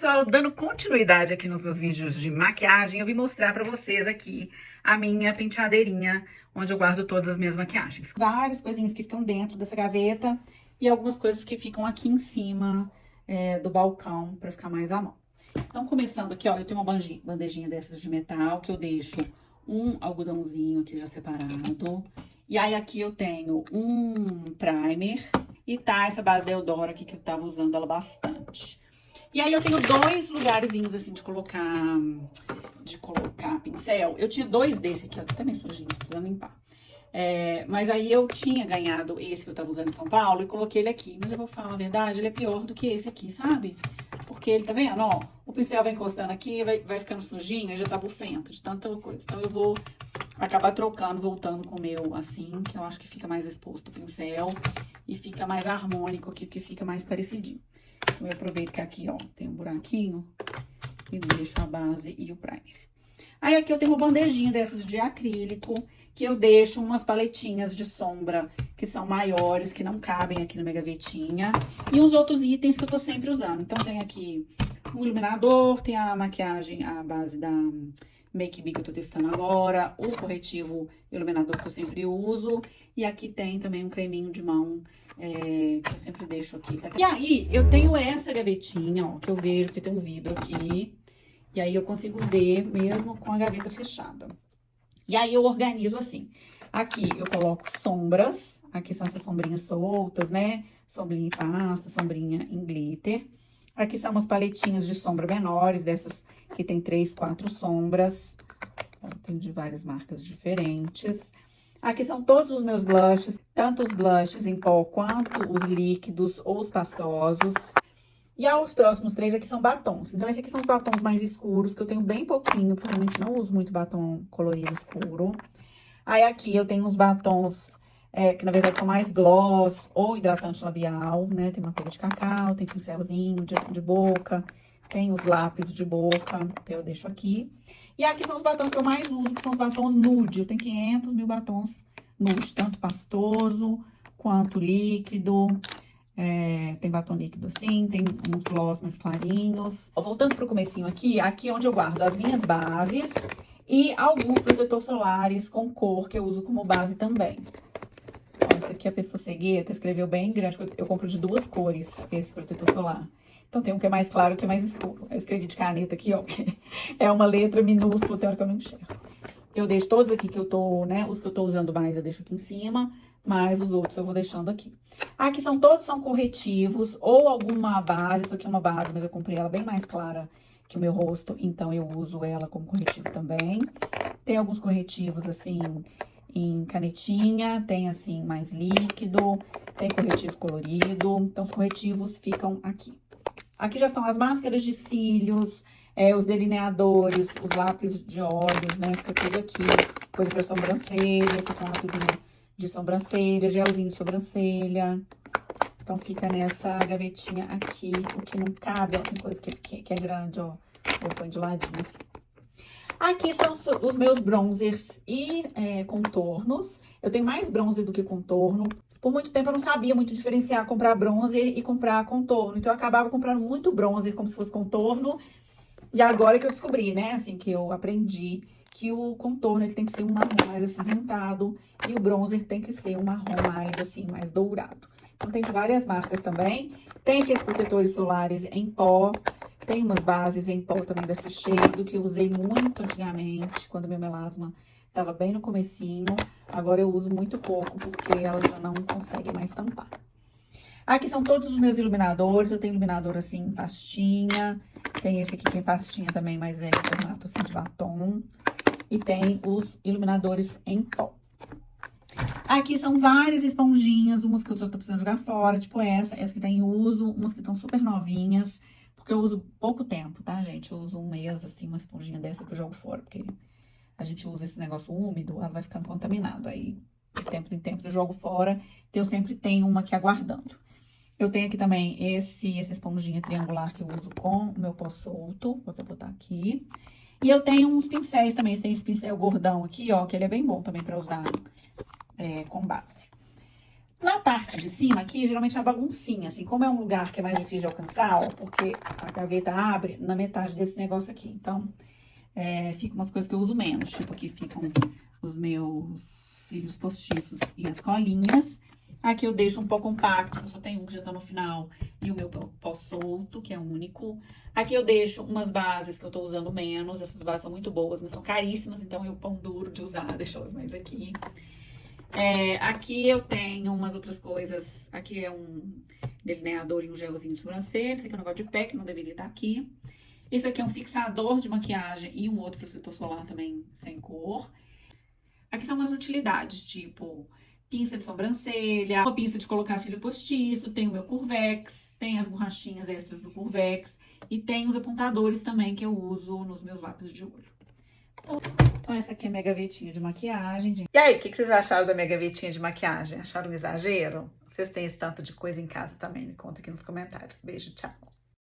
Pessoal, dando continuidade aqui nos meus vídeos de maquiagem, eu vim mostrar pra vocês aqui a minha penteadeirinha, onde eu guardo todas as minhas maquiagens. Várias coisinhas que ficam dentro dessa gaveta e algumas coisas que ficam aqui em cima do balcão, pra ficar mais à mão. Então, começando aqui, ó, eu tenho uma bandejinha dessas de metal, que eu deixo um algodãozinho aqui já separado. E aí, aqui eu tenho um primer e tá essa base da Eudora aqui, que eu tava usando ela bastante. E aí, eu tenho dois lugarzinhos, assim, de colocar pincel. Eu tinha dois desse aqui, ó, que também sujinho, precisando limpar. Mas aí, eu tinha ganhado esse que eu tava usando em São Paulo e coloquei ele aqui. Mas eu vou falar a verdade, ele é pior do que esse aqui, sabe? Porque ele, tá vendo, ó? O pincel vai encostando aqui, vai ficando sujinho, aí já tá bufento de tanta coisa. Então, eu vou acabar trocando, voltando com o meu assim, que eu acho que fica mais exposto o pincel e fica mais harmônico aqui, porque fica mais parecidinho. Então, eu aproveito que aqui, ó, tem um buraquinho e deixo a base e o primer. Aí, aqui eu tenho uma bandejinha dessas de acrílico, que eu deixo umas paletinhas de sombra que são maiores, que não cabem aqui na minha gavetinha. E os outros itens que eu tô sempre usando. Então, tem aqui um iluminador, tem a maquiagem, a base da Make Be que eu tô testando agora, o corretivo iluminador que eu sempre uso. E aqui tem também um creminho de mão, que eu sempre deixo aqui. E aí, eu tenho essa gavetinha, ó, que eu vejo que tem um vidro aqui. E aí, eu consigo ver mesmo com a gaveta fechada. E aí, eu organizo assim. Aqui, eu coloco sombras. Aqui são essas sombrinhas soltas, né? Sombrinha em pasta, sombrinha em glitter. Aqui são umas paletinhas de sombra menores, dessas que tem 3, 4 sombras. Tem de várias marcas diferentes. Aqui são todos os meus blushes, tanto os blushes em pó quanto os líquidos ou os pastosos. E os próximos 3 aqui são batons. Então, esses aqui são os batons mais escuros, que eu tenho bem pouquinho, porque eu realmente não uso muito batom colorido escuro. Aí, aqui eu tenho uns batons, que na verdade são mais gloss ou hidratante labial, né? Tem uma cor de cacau, tem pincelzinho de boca, tem os lápis de boca, então eu deixo aqui. E aqui são os batons que eu mais uso, que são os batons nude. Eu tenho 500 mil batons nude, tanto pastoso quanto líquido. Tem batom líquido assim, tem uns gloss mais clarinhos. Voltando pro comecinho aqui é onde eu guardo as minhas bases e alguns protetores solares com cor que eu uso como base também. Ó, esse aqui a Pessoa Cegueta escreveu bem grande, eu compro de 2 cores esse protetor solar. Então, tem um que é mais claro e um que é mais escuro. Eu escrevi de caneta aqui, ó, porque é uma letra minúscula, tem hora que eu não enxergo. Eu deixo todos aqui que eu tô, né, os que eu tô usando mais eu deixo aqui em cima, mas os outros eu vou deixando aqui. Aqui todos são corretivos ou alguma base, isso aqui é uma base, mas eu comprei ela bem mais clara que o meu rosto, então eu uso ela como corretivo também. Tem alguns corretivos, assim, em canetinha, tem, assim, mais líquido, tem corretivo colorido, então os corretivos ficam aqui. Aqui já são as máscaras de cílios, os delineadores, os lápis de olhos, né? Fica tudo aqui. Coisa pra sobrancelha, esse aqui é um lápisinho de sobrancelha, gelzinho de sobrancelha. Então, fica nessa gavetinha aqui, o que não cabe, ó, tem coisa que é grande, ó. Eu ponho de ladinho assim. Aqui são os meus bronzers e contornos. Eu tenho mais bronzer do que contorno. Por muito tempo eu não sabia muito diferenciar comprar bronzer e comprar contorno. Então, eu acabava comprando muito bronzer como se fosse contorno. E agora que eu descobri, né, assim, que eu aprendi que o contorno, ele tem que ser um marrom mais acinzentado e o bronzer tem que ser um marrom mais, assim, mais dourado. Então, tem de várias marcas também. Tem aqueles protetores solares em pó. Tem umas bases em pó também desse Shiseido, que eu usei muito antigamente, quando meu melasma tava bem no comecinho. Agora eu uso muito pouco, porque ela já não consegue mais tampar. Aqui são todos os meus iluminadores. Eu tenho iluminador assim em pastinha. Tem esse aqui que é pastinha também, mas é em formato assim de batom. E tem os iluminadores em pó. Aqui são várias esponjinhas, umas que eu já tô precisando jogar fora, tipo essa que tá em uso, umas que estão super novinhas, porque eu uso pouco tempo, tá, gente? Eu uso um mês, assim, uma esponjinha dessa que eu jogo fora, porque a gente usa esse negócio úmido, ela vai ficando contaminada. Aí, de tempos em tempos, eu jogo fora, então eu sempre tenho uma aqui aguardando. Eu tenho aqui também essa esponjinha triangular que eu uso com o meu pó solto, vou até botar aqui. E eu tenho uns pincéis também, tem esse pincel gordão aqui, ó, que ele é bem bom também pra usar com base. Na parte de cima aqui, geralmente é uma baguncinha, assim, como é um lugar que é mais difícil de alcançar, ó, porque a gaveta abre na metade desse negócio aqui. Então, ficam umas coisas que eu uso menos, tipo aqui ficam os meus cílios postiços e as colinhas. Aqui eu deixo um pó compacto, eu só tenho um que já tá no final, e o meu pó solto, que é único. Aqui eu deixo umas bases que eu tô usando menos, essas bases são muito boas, mas são caríssimas, então eu pão duro de usar, deixa eu ver mais aqui. Aqui eu tenho umas outras coisas, aqui é um delineador e um gelzinho de sobrancelha, esse aqui é um negócio de pé, que não deveria estar aqui. Esse aqui é um fixador de maquiagem e um outro protetor solar também sem cor. Aqui são umas utilidades, tipo pinça de sobrancelha, uma pinça de colocar cílio postiço, tem o meu Curvex, tem as borrachinhas extras do Curvex e tem os apontadores também que eu uso nos meus lápis de olho. Então essa aqui é a minha gavetinha de maquiagem, gente. E aí, o que vocês acharam da minha gavetinha de maquiagem? Acharam um exagero? Vocês têm esse tanto de coisa em casa também? Me conta aqui nos comentários. Beijo, tchau!